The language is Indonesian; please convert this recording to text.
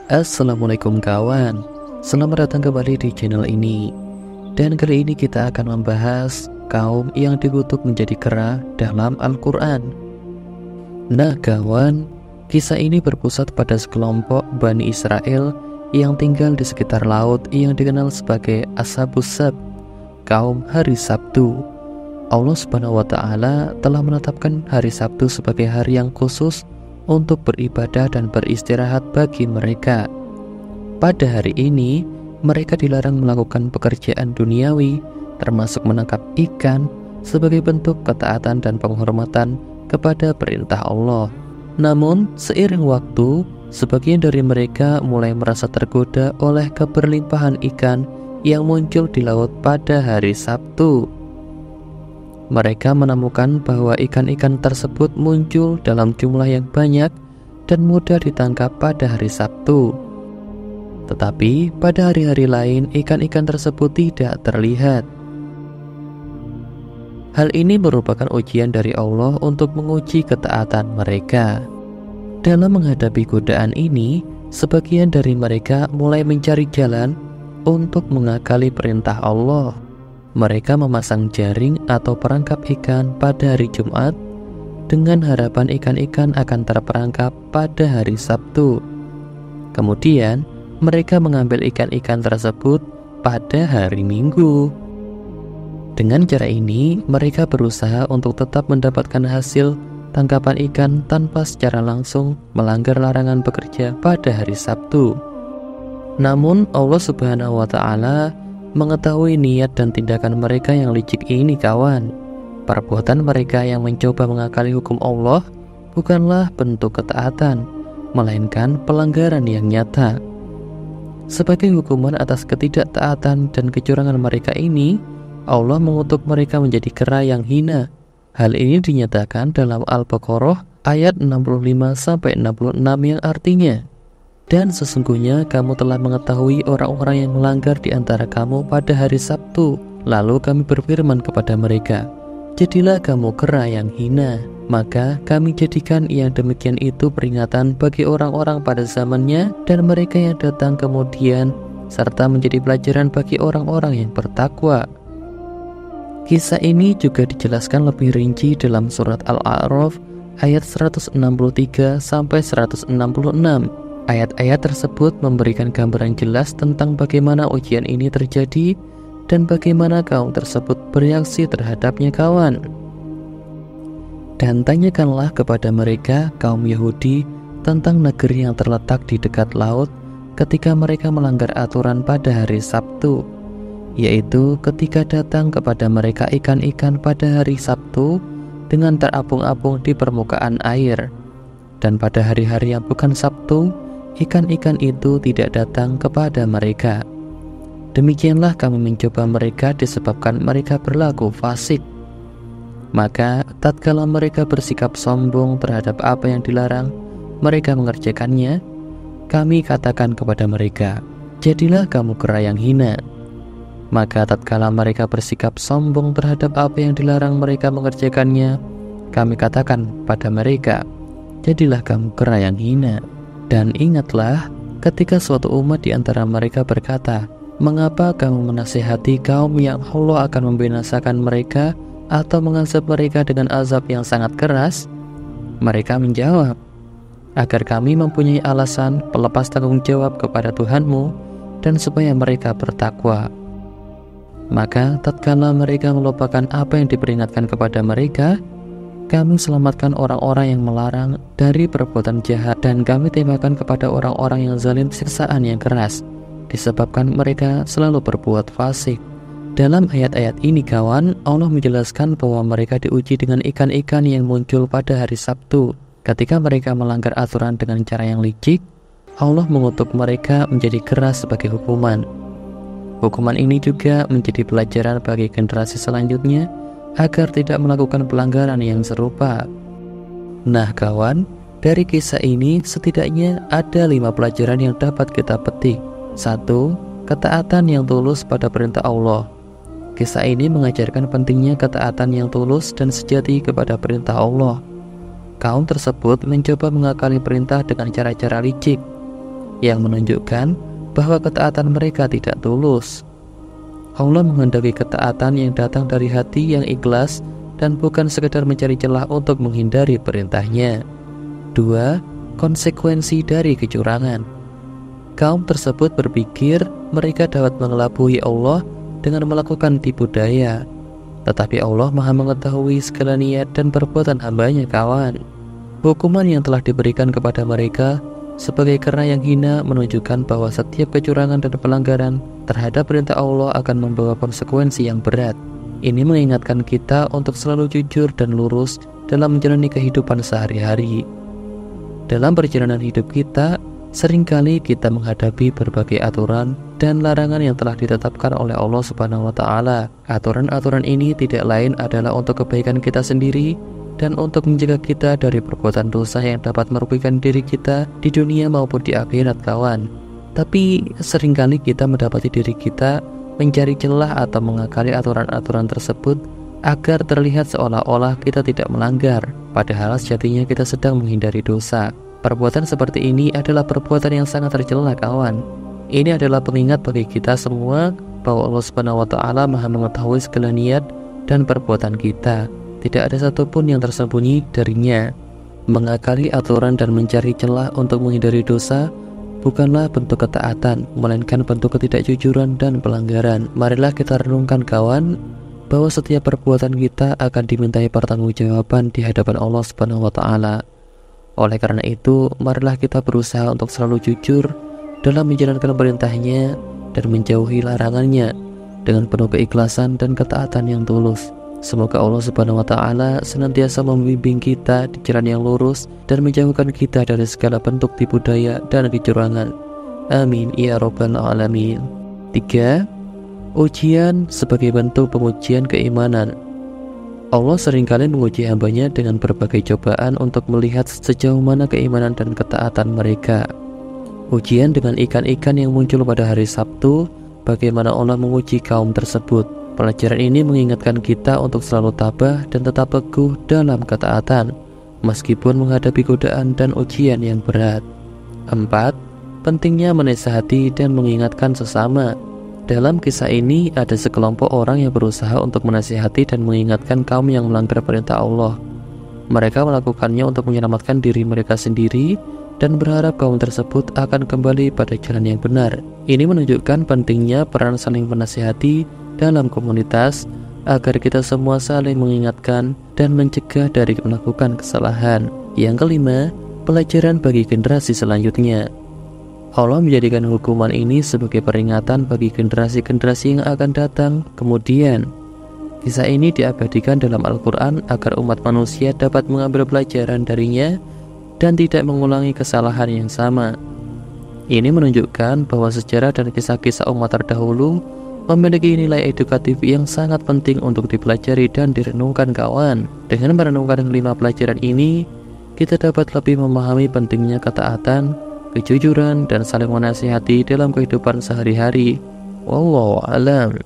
Assalamualaikum kawan, selamat datang kembali di channel ini. Dan kali ini kita akan membahas kaum yang dikutuk menjadi kera dalam Al-Quran. Nah kawan, kisah ini berpusat pada sekelompok Bani Israel yang tinggal di sekitar laut yang dikenal sebagai Ashabus Sabt, kaum hari Sabtu. Allah Subhanahu wa Ta'ala telah menetapkan hari Sabtu sebagai hari yang khusus untuk beribadah dan beristirahat bagi mereka. Pada hari ini, mereka dilarang melakukan pekerjaan duniawi, termasuk menangkap ikan, sebagai bentuk ketaatan dan penghormatan kepada perintah Allah. Namun, seiring waktu, sebagian dari mereka mulai merasa tergoda oleh keberlimpahan ikan yang muncul di laut pada hari Sabtu. Mereka menemukan bahwa ikan-ikan tersebut muncul dalam jumlah yang banyak dan mudah ditangkap pada hari Sabtu. Tetapi pada hari-hari lain ikan-ikan tersebut tidak terlihat. Hal ini merupakan ujian dari Allah untuk menguji ketaatan mereka. Dalam menghadapi godaan ini, sebagian dari mereka mulai mencari jalan untuk mengakali perintah Allah. Mereka memasang jaring atau perangkap ikan pada hari Jumat dengan harapan ikan-ikan akan terperangkap pada hari Sabtu. Kemudian, mereka mengambil ikan-ikan tersebut pada hari Minggu. Dengan cara ini, mereka berusaha untuk tetap mendapatkan hasil tangkapan ikan tanpa secara langsung melanggar larangan bekerja pada hari Sabtu. Namun, Allah Subhanahu wa Ta'ala mengetahui niat dan tindakan mereka yang licik ini kawan. Perbuatan mereka yang mencoba mengakali hukum Allah bukanlah bentuk ketaatan, melainkan pelanggaran yang nyata. Sebagai hukuman atas ketidaktaatan dan kecurangan mereka ini, Allah mengutuk mereka menjadi kera yang hina. Hal ini dinyatakan dalam Al-Baqarah ayat 65-66 yang artinya, dan sesungguhnya kamu telah mengetahui orang-orang yang melanggar di antara kamu pada hari Sabtu. Lalu kami berfirman kepada mereka, jadilah kamu kera yang hina. Maka kami jadikan yang demikian itu peringatan bagi orang-orang pada zamannya dan mereka yang datang kemudian, serta menjadi pelajaran bagi orang-orang yang bertakwa. Kisah ini juga dijelaskan lebih rinci dalam surat Al-A'raf ayat 163-166. Ayat-ayat tersebut memberikan gambaran jelas tentang bagaimana ujian ini terjadi dan bagaimana kaum tersebut bereaksi terhadapnya kawan. Dan tanyakanlah kepada mereka kaum Yahudi tentang negeri yang terletak di dekat laut ketika mereka melanggar aturan pada hari Sabtu, yaitu ketika datang kepada mereka ikan-ikan pada hari Sabtu dengan terapung-apung di permukaan air. Dan pada hari-hari yang bukan Sabtu, ikan-ikan itu tidak datang kepada mereka. Demikianlah kami mencoba mereka disebabkan mereka berlaku fasik. Maka tatkala mereka bersikap sombong terhadap apa yang dilarang mereka mengerjakannya, kami katakan kepada mereka, jadilah kamu kera yang hina. Maka tatkala mereka bersikap sombong terhadap apa yang dilarang mereka mengerjakannya, kami katakan pada mereka, jadilah kamu kera yang hina. Dan ingatlah ketika suatu umat di antara mereka berkata, mengapa kamu menasihati kaum yang Allah akan membinasakan mereka atau mengazab mereka dengan azab yang sangat keras? Mereka menjawab, agar kami mempunyai alasan pelepas tanggung jawab kepada Tuhanmu dan supaya mereka bertakwa. Maka tatkala mereka melupakan apa yang diperingatkan kepada mereka, kami selamatkan orang-orang yang melarang dari perbuatan jahat dan kami tembakan kepada orang-orang yang zalim siksaan yang keras disebabkan mereka selalu berbuat fasik. Dalam ayat-ayat ini kawan, Allah menjelaskan bahwa mereka diuji dengan ikan-ikan yang muncul pada hari Sabtu. Ketika mereka melanggar aturan dengan cara yang licik, Allah mengutuk mereka menjadi keras sebagai hukuman. Hukuman ini juga menjadi pelajaran bagi generasi selanjutnya agar tidak melakukan pelanggaran yang serupa. Nah kawan, dari kisah ini setidaknya ada 5 pelajaran yang dapat kita petik. 1. Ketaatan yang tulus pada perintah Allah. Kisah ini mengajarkan pentingnya ketaatan yang tulus dan sejati kepada perintah Allah. Kaum tersebut mencoba mengakali perintah dengan cara-cara licik. yang menunjukkan bahwa ketaatan mereka tidak tulus. Allah menghendaki ketaatan yang datang dari hati yang ikhlas dan bukan sekedar mencari celah untuk menghindari perintahnya. 2. Konsekuensi dari kecurangan. Kaum tersebut berpikir mereka dapat mengelabui Allah dengan melakukan tipu daya, tetapi Allah Maha mengetahui segala niat dan perbuatan hambanya kawan. Hukuman yang telah diberikan kepada mereka sebagai kera yang hina menunjukkan bahwa setiap kecurangan dan pelanggaran terhadap perintah Allah akan membawa konsekuensi yang berat. Ini mengingatkan kita untuk selalu jujur dan lurus dalam menjalani kehidupan sehari-hari. Dalam perjalanan hidup kita, seringkali kita menghadapi berbagai aturan dan larangan yang telah ditetapkan oleh Allah Subhanahu wa Ta'ala. Aturan-aturan ini tidak lain adalah untuk kebaikan kita sendiri dan untuk menjaga kita dari perbuatan dosa yang dapat merugikan diri kita di dunia maupun di akhirat kawan. Tapi seringkali kita mendapati diri kita mencari celah atau mengakali aturan-aturan tersebut agar terlihat seolah-olah kita tidak melanggar, padahal sejatinya kita sedang menghindari dosa. Perbuatan seperti ini adalah perbuatan yang sangat tercela kawan. Ini adalah pengingat bagi kita semua bahwa Allah Subhanahu wa Ta'ala Maha mengetahui segala niat dan perbuatan kita. Tidak ada satupun yang tersembunyi darinya. Mengakali aturan dan mencari celah untuk menghindari dosa bukanlah bentuk ketaatan, melainkan bentuk ketidakjujuran dan pelanggaran. Marilah kita renungkan kawan, bahwa setiap perbuatan kita akan dimintai pertanggungjawaban di hadapan Allah Subhanahu wa Ta'ala. Oleh karena itu, marilah kita berusaha untuk selalu jujur dalam menjalankan perintahnya dan menjauhi larangannya dengan penuh keikhlasan dan ketaatan yang tulus. Semoga Allah Subhanahu wa Ta'ala senantiasa membimbing kita di jalan yang lurus dan menjauhkan kita dari segala bentuk tipu daya dan kecurangan. Amin ya rabbal alamin. 3. Ujian sebagai bentuk pengujian keimanan. Allah seringkali menguji hambanya dengan berbagai cobaan untuk melihat sejauh mana keimanan dan ketaatan mereka. Ujian dengan ikan-ikan yang muncul pada hari Sabtu, bagaimana Allah menguji kaum tersebut. Pelajaran ini mengingatkan kita untuk selalu tabah dan tetap teguh dalam ketaatan, meskipun menghadapi godaan dan ujian yang berat. 4. Pentingnya menasihati dan mengingatkan sesama. Dalam kisah ini ada sekelompok orang yang berusaha untuk menasihati dan mengingatkan kaum yang melanggar perintah Allah. Mereka melakukannya untuk menyelamatkan diri mereka sendiri dan berharap kaum tersebut akan kembali pada jalan yang benar. Ini menunjukkan pentingnya peran saling menasihati dalam komunitas agar kita semua saling mengingatkan dan mencegah dari melakukan kesalahan. Yang kelima, pelajaran bagi generasi selanjutnya. Allah menjadikan hukuman ini sebagai peringatan bagi generasi-generasi yang akan datang kemudian. Kisah ini diabadikan dalam Al-Quran agar umat manusia dapat mengambil pelajaran darinya dan tidak mengulangi kesalahan yang sama. Ini menunjukkan bahwa sejarah dan kisah-kisah umat terdahulu memiliki nilai edukatif yang sangat penting untuk dipelajari dan direnungkan kawan. Dengan merenungkan 5 pelajaran ini, kita dapat lebih memahami pentingnya ketaatan, kejujuran, dan saling menasihati dalam kehidupan sehari-hari. Wallahu a'lam.